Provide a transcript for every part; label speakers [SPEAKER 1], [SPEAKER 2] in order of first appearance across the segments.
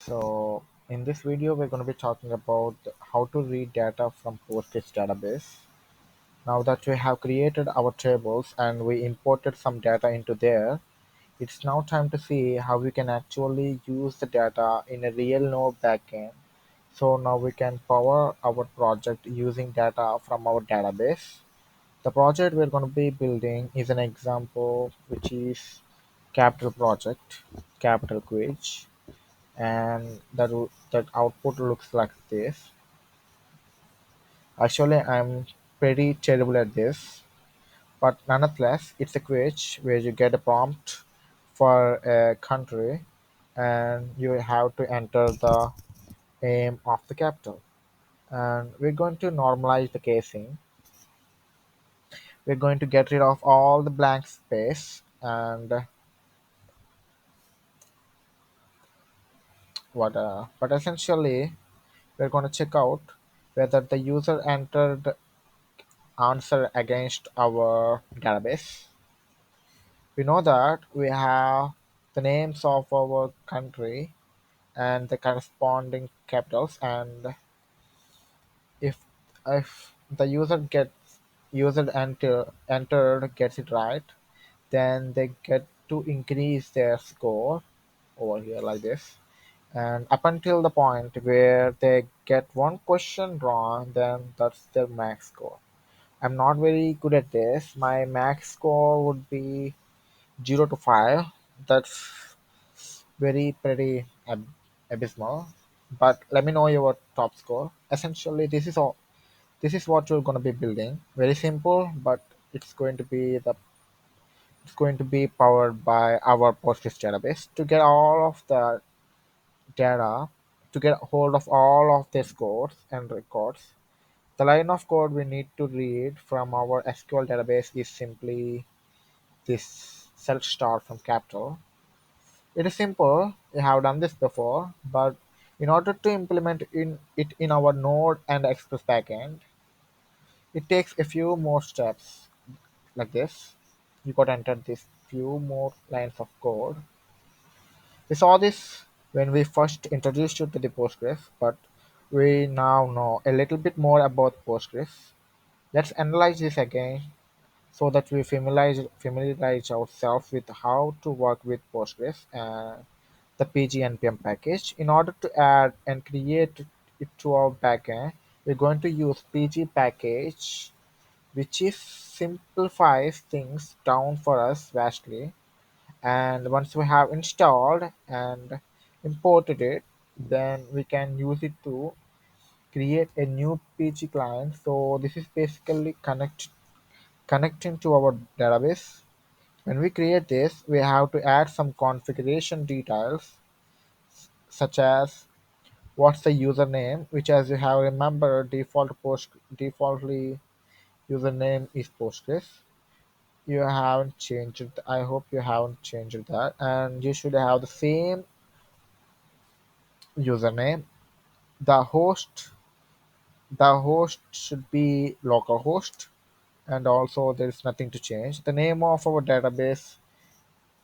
[SPEAKER 1] So in this video, we're going to be talking about how to read data from Postgres database. Now that we have created our tables and we imported some data into there, it's now time to see how we can actually use the data in a real node backend. So now we can power our project using data from our database. The project we're going to be building is an example which is capital project, capital quiz, and that output looks like this. Actually, I'm pretty terrible at this, but nonetheless, it's a quiz where you get a prompt for a country, and you have to enter the name of the capital. And we're going to normalize the casing. We're going to get rid of all the blank space, and but essentially, we're going to check out whether the user entered answer against our database. We know that we have the names of our country and the corresponding capitals, and if the user entered gets it right, then they get to increase their score over here like this. And up until the point where they get one question wrong, then that's their max score. I'm not very good at this. My max score would be 0 to 5. That's very pretty abysmal. But let me know your top score. Essentially, this is all. This is what you're going to be building. Very simple, but it's going to be powered by our Postgres database to get all of the data, to get hold of all of the scores and records. The line of code we need to read from our SQL database is simply this self start from capital. It is simple, we have done this before, but in order to implement it in our Node and Express backend, it takes a few more steps like this. You got to enter these few more lines of code. We saw this when we first introduced you to the Postgres, but we now know a little bit more about Postgres. Let's analyze this again so that we familiarize ourselves with how to work with Postgres and the PG npm package. In order to add and create it to our backend, we're going to use PG package, which is simplifies things down for us vastly. And once we have installed and imported it, then we can use it to create a new PG client. So this is basically connecting to our database. When we create this, we have to add some configuration details such as what's the username, which as you have remembered defaultly username is Postgres. You haven't changed it. I hope you haven't changed that, and you should have the same username. The host should be localhost, and also there is nothing to change. The name of our database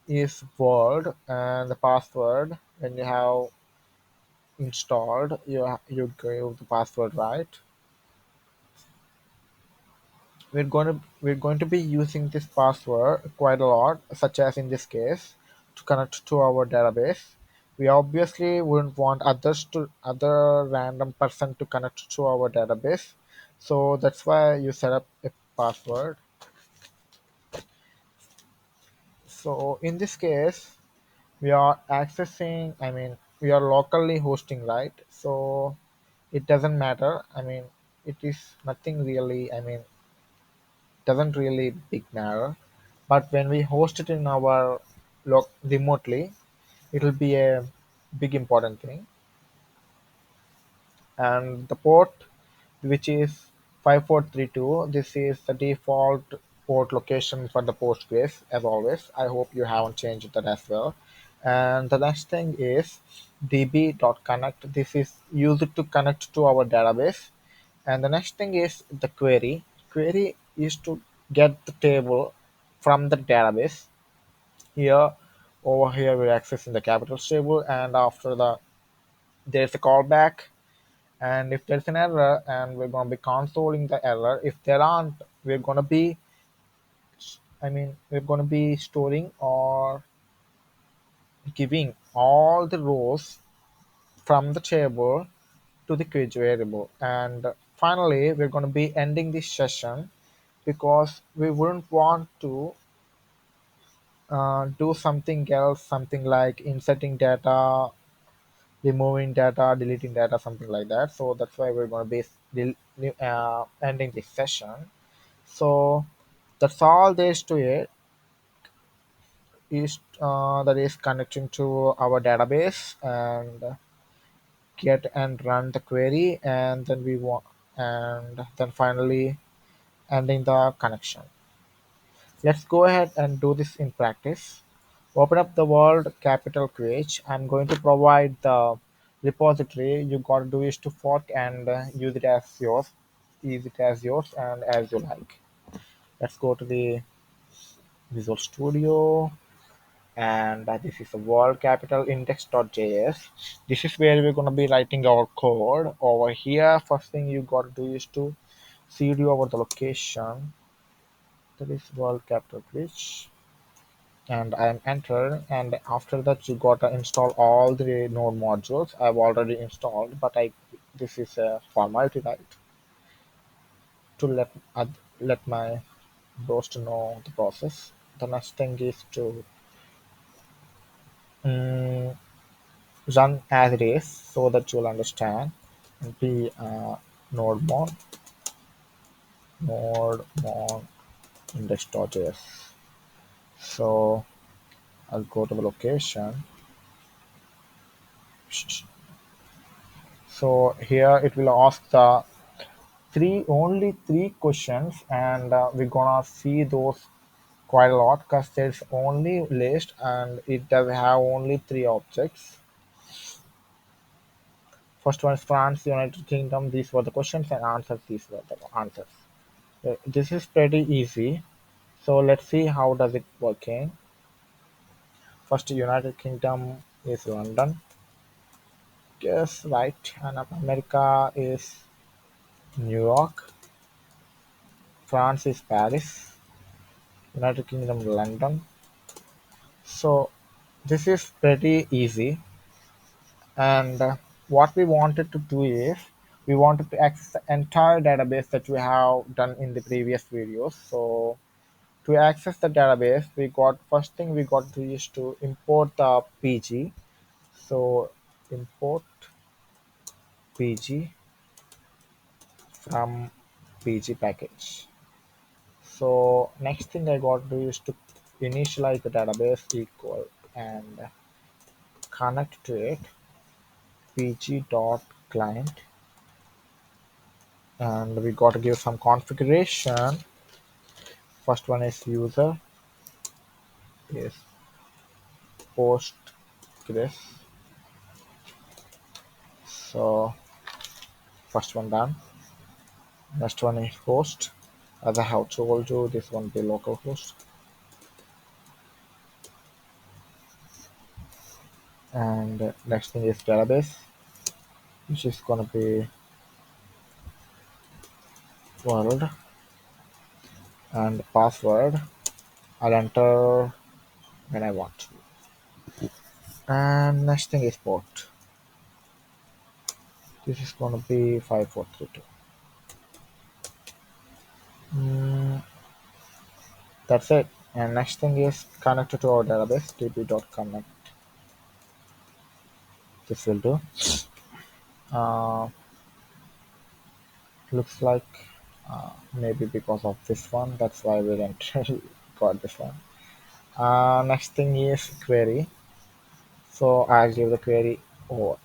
[SPEAKER 1] is world, and the password, when you have installed, you give the password right. We're going to be using this password quite a lot, such as in this case, to connect to our database. We obviously wouldn't want other random person to connect to our database, so that's why you set up a password. So in this case, we are accessing. I mean, we are locally hosting, right? So it doesn't matter. I mean, it is nothing really. I mean, doesn't really big matter. But when we host it in our remotely, it will be a big important thing. And the port, which is 5432, this is the default port location for the Postgres as always. I hope you haven't changed that as well. And the next thing is db.connect. This is used to connect to our database. And the next thing is the query. Query is to get the table from the database. Here, over here, we're accessing the capitals table, and after the there's a callback, and if there's an error, and we're going to be consoling the error. If there aren't, we're going to be, we're going to be storing or giving all the rows from the table to the quiz variable. And finally, we're going to be ending this session because we wouldn't want to do something else, something like inserting data, removing data, deleting data, something like that. So that's why we're going to be ending this session. So that's all there is to it. Is that is connecting to our database and get and run the query, and then we want, and then finally ending the connection. Let's go ahead and do this in practice. Open up the World Capital Query. I'm going to provide the repository. You got to do is to fork and use it as yours, use it as yours and as you like. Let's go to the Visual Studio, and this is the World Capital Index.js. This is where we're going to be writing our code. Over here, first thing you got to do is to cd over the location. That is World Capital Query, and I'm entered, and after that you gotta install all the node modules. I've already installed, but I this is a formality, right, to let my host know the process. The next thing is to mm, run as it is so that you'll understand. Be node mod index.js. So I'll go to the location. So here it will ask the only three questions, and we're gonna see those quite a lot because there's only list and it does have only three objects. First one is France, United Kingdom. These were the questions, and answers, these were the answers. This is pretty easy, so let's see how does it working. First, United Kingdom is London. Yes, right. And America is New York. France is Paris. United Kingdom London. So this is pretty easy, and what we wanted to do is we wanted to access the entire database that we have done in the previous videos. So to access the database, we got first thing we got to is to import the PG. So import PG from PG package. So next thing I got to do is to initialize the database equal and connect to it pg.client, and we got to give some configuration. First one is user is Postgres. So first one done. Next one is host. As I have told you, this one be local host. And next thing is database, which is gonna be world, and password. I'll enter when I want to. And next thing is port. This is gonna be 5432. Mm, that's it. And next thing is connected to our database db.connect. This will do. Uh, looks like maybe because of this one, that's why we didn't got this one. Next thing is query. So I'll give the query. Oh,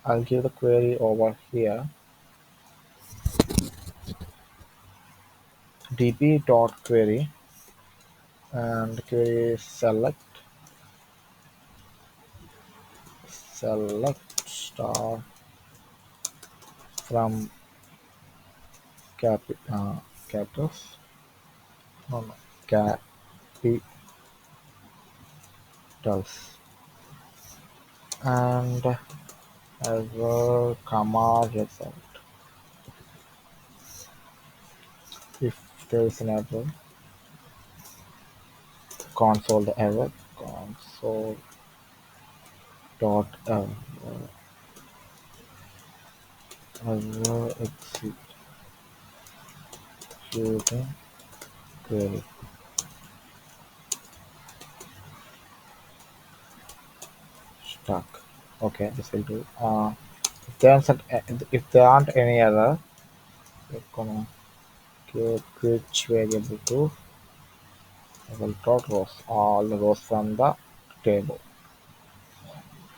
[SPEAKER 1] I'll give the query over here. db.query, and query is select star from capitals. No, no, capitals. and error comma result. If there is an error, console the error, console dot error executing query stuck. Okay, this will do. If there aren't any error, we're gonna get which variable to level dot rows, all the rows from the table.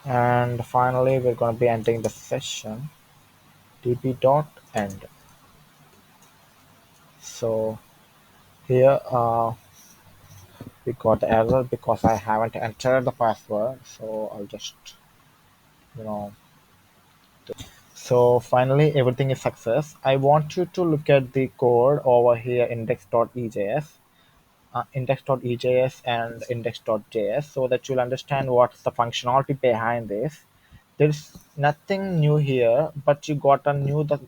[SPEAKER 1] And finally, we're gonna be entering the session db dot end. So here we got the error because I haven't entered the password. So I'll just you know So finally everything is success. I want you to look at the code over here index.ejs and index.js so that you'll understand what's the functionality behind this. There's nothing new here, but you got to know the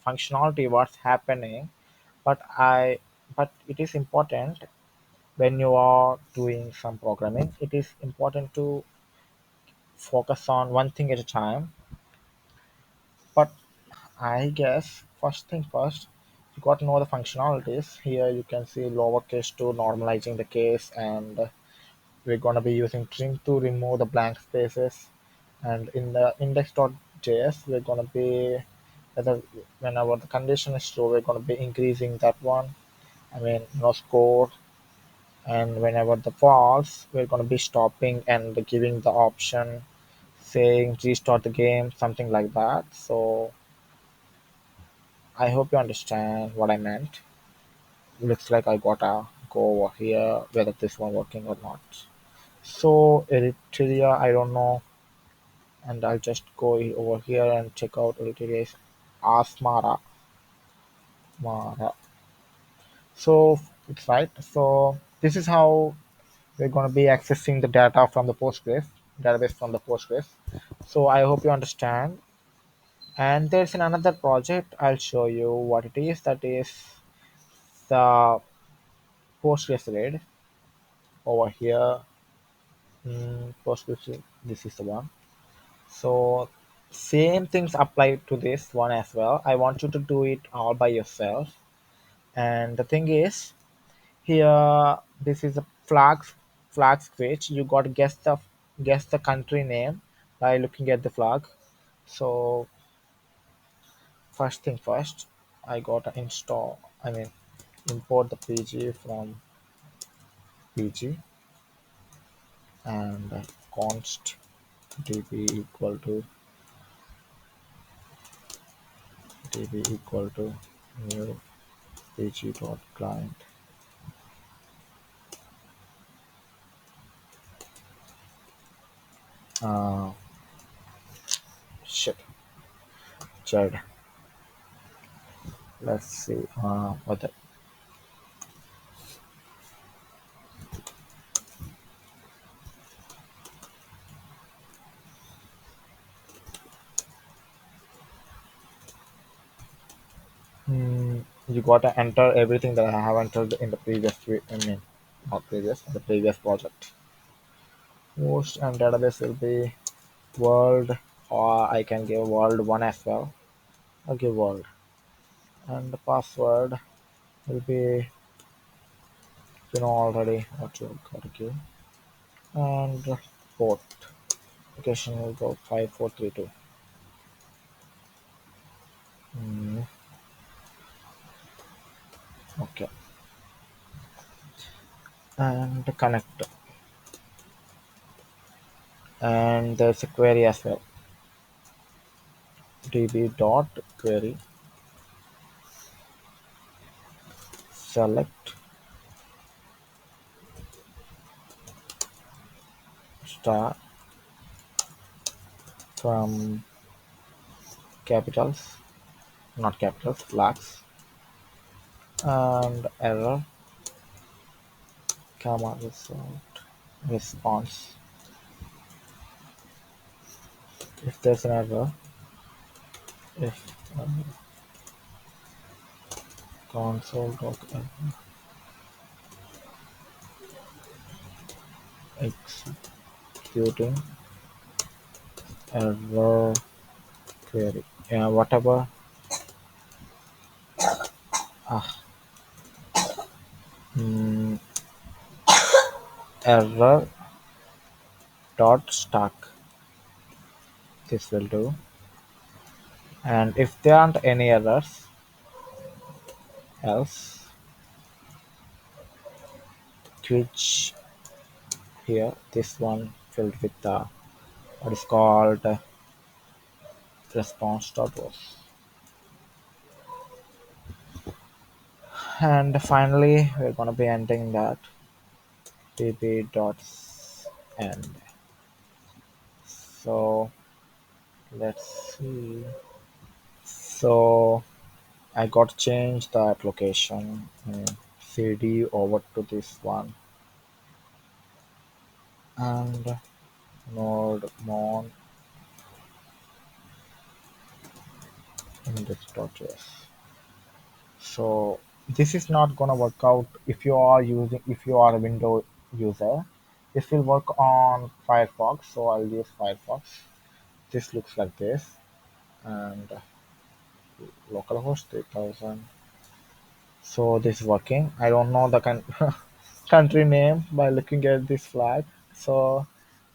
[SPEAKER 1] functionality, what's happening. But I but it is important when you are doing some programming. It is important to focus on one thing at a time. But I guess first thing first, you got to know the functionalities. Here you can see lowercase to normalizing the case, and we're gonna be using trim to remove the blank spaces. And in the index.js, we're gonna be whether whenever the condition is true, we're gonna be increasing that one. I mean, no score. And whenever the false, we're gonna be stopping and giving the option saying restart the game, something like that. So I hope you understand what I meant. Looks like I gotta go over here whether this one working or not. So Eritrea, I don't know, and I'll just go over here and check out Eritrea's Asmara. Mara. So it's right. So this is how we're gonna be accessing the data from the Postgres database from the Postgres. So I hope you understand. And there's another project. I'll show you what it is. That is the Postgres read over here. Postgres, this is the one. So same things apply to this one as well. I want you to do it all by yourself. And the thing is, here this is a flag switch. You got to guess the country name by looking at the flag. So first thing first, I got to install. I mean, import the PG from PG and const db equal to new pg.client. Uh, shit, Chad. Let's see. What the, you gotta enter everything that I have entered in the previous. I mean, not previous, the previous project. Host and database will be world, or I can give world one as well. I'll give world, and the password will be already what you gotta give, and port location will go 5432. Mm, okay, and connect, and there's a query as well. db dot query select star from capitals, not capitals, flags, and error comma result response. If there's an error, if console dot executing error query, yeah, whatever. Ah, mm, error dot stuck. This will do. And if there aren't any errors else, which here this one filled with the what is called response dot was. And finally, we're gonna be ending that db dots end. So let's see. So I got to change that location cd over to this one and node mon index.js. So this is not gonna work out if you are a window user. This will work on Firefox, so I'll use Firefox. This looks like this and localhost 3000. So this is working. I don't know the country name by looking at this flag. So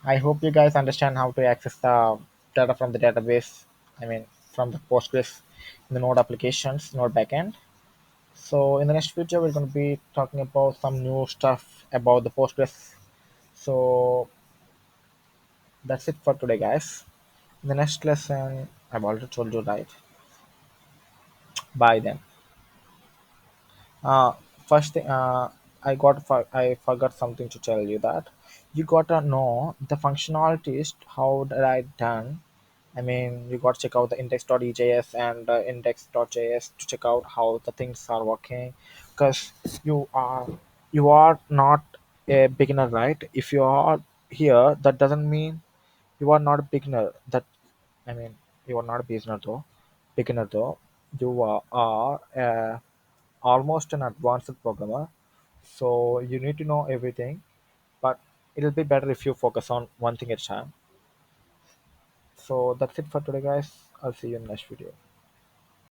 [SPEAKER 1] I hope you guys understand how to access the data from the database. I mean, from the Postgres in the Node applications, Node backend. So in the next video, we're going to be talking about some new stuff about the Postgres. So that's it for today, guys. In the next lesson, I've already told you, right? Bye then. Uh, First thing, I forgot something to tell you that you gotta know the functionalities. How did I done? I mean, you got to check out the index.ejs and index.js to check out how the things are working, because you are you are not a beginner, right? If you are here, that doesn't mean you are not a beginner. That I mean, you are not a beginner though. Beginner though, you are almost an advanced programmer. So you need to know everything, but it'll be better if you focus on one thing at a time. So that's it for today, guys. I'll see you in the next video.